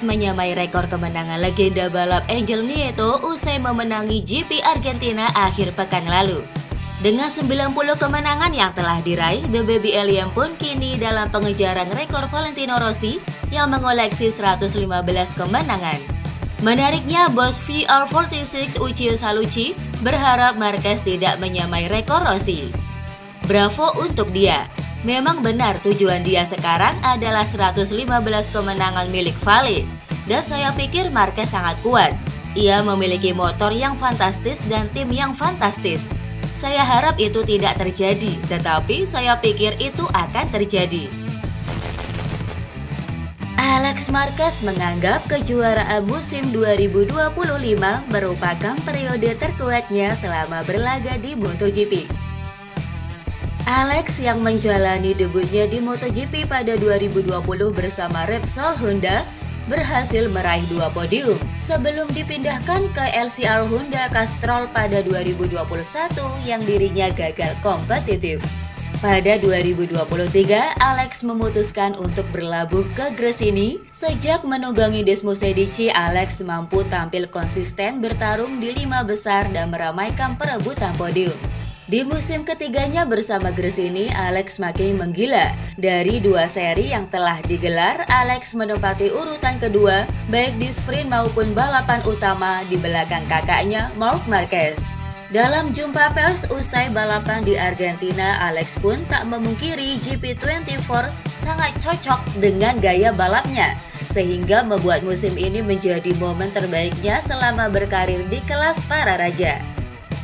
Menyamai rekor kemenangan legenda balap Angel Nieto usai memenangi GP Argentina akhir pekan lalu. Dengan 90 kemenangan yang telah diraih, The Baby Alien pun kini dalam pengejaran rekor Valentino Rossi yang mengoleksi 115 kemenangan. Menariknya, bos VR46 Uchiyo Salucci berharap Marquez tidak menyamai rekor Rossi. Bravo untuk dia. Memang benar tujuan dia sekarang adalah 115 kemenangan milik Vale. Dan saya pikir Marquez sangat kuat. Ia memiliki motor yang fantastis dan tim yang fantastis. Saya harap itu tidak terjadi, tetapi saya pikir itu akan terjadi. Alex Marquez menganggap kejuaraan musim 2025 merupakan periode terkuatnya selama berlaga di MotoGP. Alex yang menjalani debutnya di MotoGP pada 2020 bersama Repsol Honda berhasil meraih 2 podium sebelum dipindahkan ke LCR Honda Castrol pada 2021 yang dirinya gagal kompetitif. Pada 2023, Alex memutuskan untuk berlabuh ke Gresini. Sejak menunggangi Desmosedici, Alex mampu tampil konsisten bertarung di 5 besar dan meramaikan perebutan podium. Di musim ketiganya bersama Gresini, Alex makin menggila. Dari 2 seri yang telah digelar, Alex menempati urutan kedua, baik di sprint maupun balapan utama di belakang kakaknya, Marc Marquez. Dalam jumpa pers usai balapan di Argentina, Alex pun tak memungkiri GP24 sangat cocok dengan gaya balapnya, sehingga membuat musim ini menjadi momen terbaiknya selama berkarir di kelas para raja.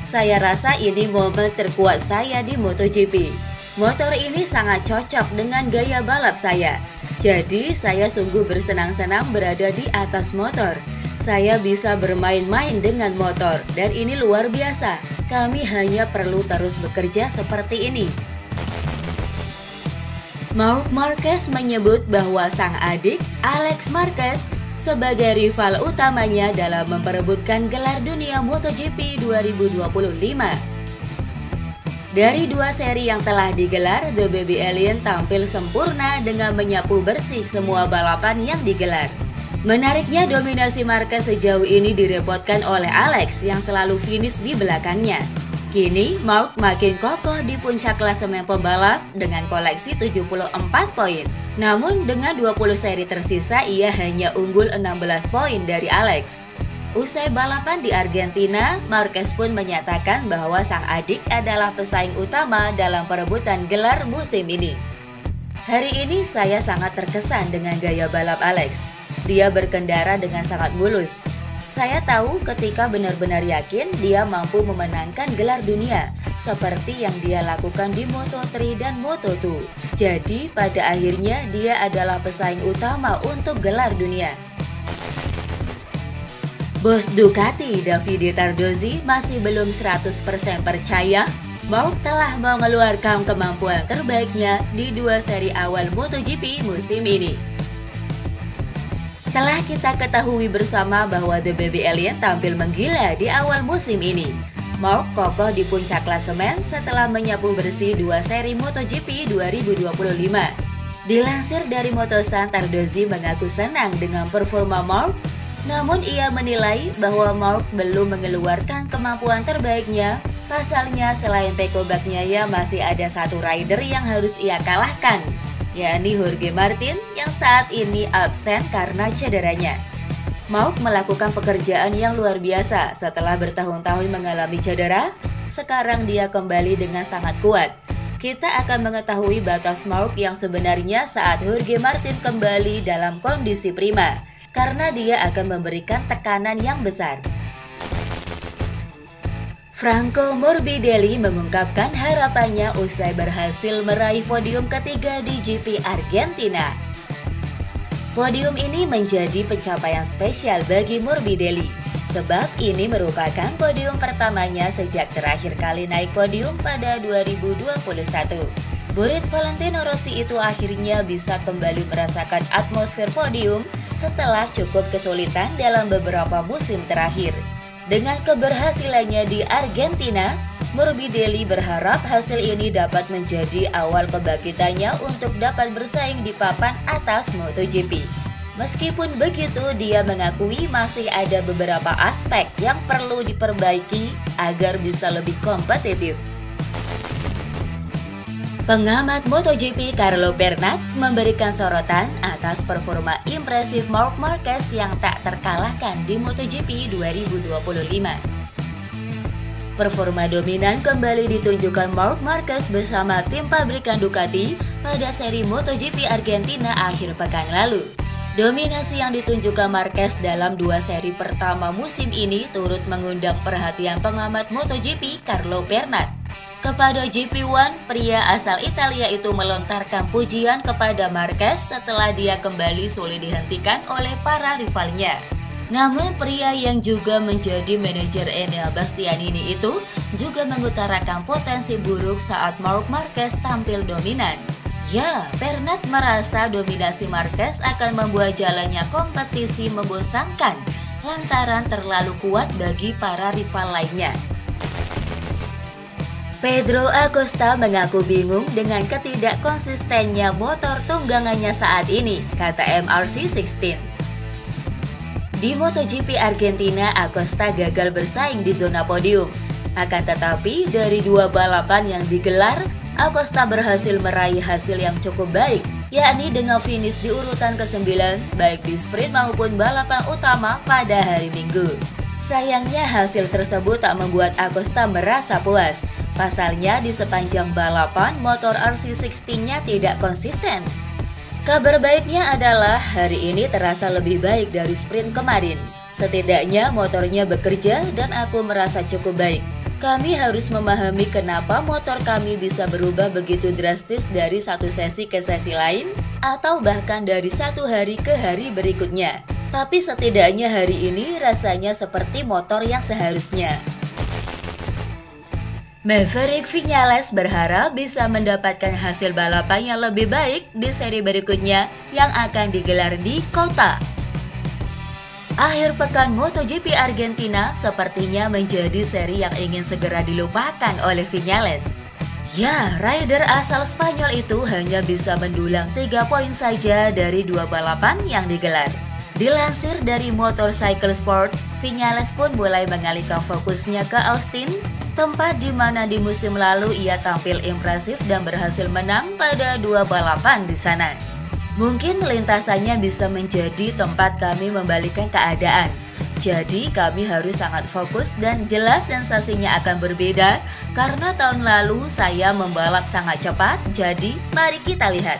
Saya rasa ini momen terkuat saya di MotoGP. Motor ini sangat cocok dengan gaya balap saya. Jadi saya sungguh bersenang-senang berada di atas motor. Saya bisa bermain-main dengan motor dan ini luar biasa. Kami hanya perlu terus bekerja seperti ini. Marc Marquez menyebut bahwa sang adik, Alex Marquez, sebagai rival utamanya dalam memperebutkan gelar dunia MotoGP 2025. Dari 2 seri yang telah digelar, The Baby Alien tampil sempurna dengan menyapu bersih semua balapan yang digelar. Menariknya, dominasi Marquez sejauh ini direpotkan oleh Alex yang selalu finish di belakangnya. Kini, Marc makin kokoh di puncak klasemen pembalap dengan koleksi 74 poin. Namun, dengan 20 seri tersisa, ia hanya unggul 16 poin dari Alex. Usai balapan di Argentina, Marquez pun menyatakan bahwa sang adik adalah pesaing utama dalam perebutan gelar musim ini. Hari ini saya sangat terkesan dengan gaya balap Alex. Dia berkendara dengan sangat mulus. Saya tahu ketika benar-benar yakin dia mampu memenangkan gelar dunia, seperti yang dia lakukan di Moto3 dan Moto2. Jadi pada akhirnya dia adalah pesaing utama untuk gelar dunia. Bos Ducati, Davide Tardozzi, masih belum 100% percaya Marc telah mengeluarkan kemampuan terbaiknya di 2 seri awal MotoGP musim ini. Telah kita ketahui bersama bahwa The Baby Alien tampil menggila di awal musim ini. Marc kokoh di puncak klasemen setelah menyapu bersih 2 seri MotoGP 2025. Dilansir dari Motosan, Tardozzi mengaku senang dengan performa Marc, namun ia menilai bahwa Marc belum mengeluarkan kemampuan terbaiknya. Pasalnya, selain Pecco Bagnaia masih ada 1 rider yang harus ia kalahkan, yakni Jorge Martin yang saat ini absen karena cederanya. Marc melakukan pekerjaan yang luar biasa setelah bertahun-tahun mengalami cedera. Sekarang dia kembali dengan sangat kuat. Kita akan mengetahui batas Marc yang sebenarnya saat Jorge Martin kembali dalam kondisi prima, karena dia akan memberikan tekanan yang besar. Franco Morbidelli mengungkapkan harapannya usai berhasil meraih podium ketiga di GP Argentina. Podium ini menjadi pencapaian spesial bagi Morbidelli, sebab ini merupakan podium pertamanya sejak terakhir kali naik podium pada 2021. Murid Valentino Rossi itu akhirnya bisa kembali merasakan atmosfer podium setelah cukup kesulitan dalam beberapa musim terakhir. Dengan keberhasilannya di Argentina, Morbidelli berharap hasil ini dapat menjadi awal kebangkitannya untuk dapat bersaing di papan atas MotoGP. Meskipun begitu, dia mengakui masih ada beberapa aspek yang perlu diperbaiki agar bisa lebih kompetitif. Pengamat MotoGP Carlo Pernat memberikan sorotan atas performa impresif Marc Marquez yang tak terkalahkan di MotoGP 2025. Performa dominan kembali ditunjukkan Marc Marquez bersama tim pabrikan Ducati pada seri MotoGP Argentina akhir pekan lalu. Dominasi yang ditunjukkan Marquez dalam dua seri pertama musim ini turut mengundang perhatian pengamat MotoGP Carlo Pernat. Kepada GP1, pria asal Italia itu melontarkan pujian kepada Marquez setelah dia kembali sulit dihentikan oleh para rivalnya. Namun pria yang juga menjadi manajer Enea Bastianini itu juga mengutarakan potensi buruk saat Marc Marquez tampil dominan. Ya, Pernat merasa dominasi Marquez akan membuat jalannya kompetisi membosankan lantaran terlalu kuat bagi para rival lainnya. Pedro Acosta mengaku bingung dengan ketidakkonsistennya motor tunggangannya saat ini, kata MRC16. Di MotoGP Argentina, Acosta gagal bersaing di zona podium. Akan tetapi, dari dua balapan yang digelar, Acosta berhasil meraih hasil yang cukup baik, yakni dengan finish di urutan ke-9, baik di sprint maupun balapan utama pada hari Minggu. Sayangnya hasil tersebut tak membuat Acosta merasa puas. Pasalnya di sepanjang balapan motor RC16-nya tidak konsisten. Kabar baiknya adalah hari ini terasa lebih baik dari sprint kemarin. Setidaknya motornya bekerja dan aku merasa cukup baik. Kami harus memahami kenapa motor kami bisa berubah begitu drastis dari satu sesi ke sesi lain atau bahkan dari satu hari ke hari berikutnya. Tapi setidaknya hari ini rasanya seperti motor yang seharusnya. Maverick Viñales berharap bisa mendapatkan hasil balapan yang lebih baik di seri berikutnya yang akan digelar di Kota. Akhir pekan MotoGP Argentina sepertinya menjadi seri yang ingin segera dilupakan oleh Viñales. Ya, rider asal Spanyol itu hanya bisa mendulang 3 poin saja dari 2 balapan yang digelar. Dilansir dari Motorcycle Sport, Viñales pun mulai mengalihkan fokusnya ke Austin, tempat di mana di musim lalu ia tampil impresif dan berhasil menang pada 2 balapan di sana. Mungkin lintasannya bisa menjadi tempat kami membalikkan keadaan. Jadi kami harus sangat fokus dan jelas sensasinya akan berbeda karena tahun lalu saya membalap sangat cepat, jadi mari kita lihat.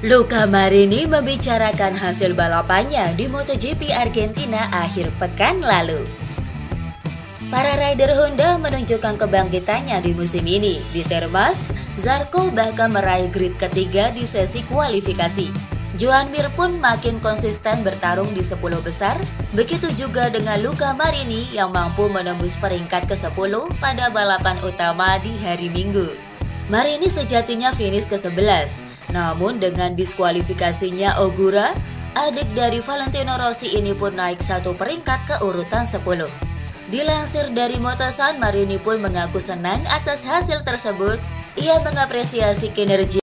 Luca Marini membicarakan hasil balapannya di MotoGP Argentina akhir pekan lalu. Para rider Honda menunjukkan kebangkitannya di musim ini. Di Termas, Zarco bahkan meraih grid ketiga di sesi kualifikasi. Joan Mir pun makin konsisten bertarung di 10 besar, begitu juga dengan Luca Marini yang mampu menembus peringkat ke-10 pada balapan utama di hari Minggu. Marini sejatinya finish ke-11, namun dengan diskualifikasinya Ogura, adik dari Valentino Rossi ini pun naik 1 peringkat ke urutan 10. Dilansir dari Motosan, Marini pun mengaku senang atas hasil tersebut. Ia mengapresiasi kinerja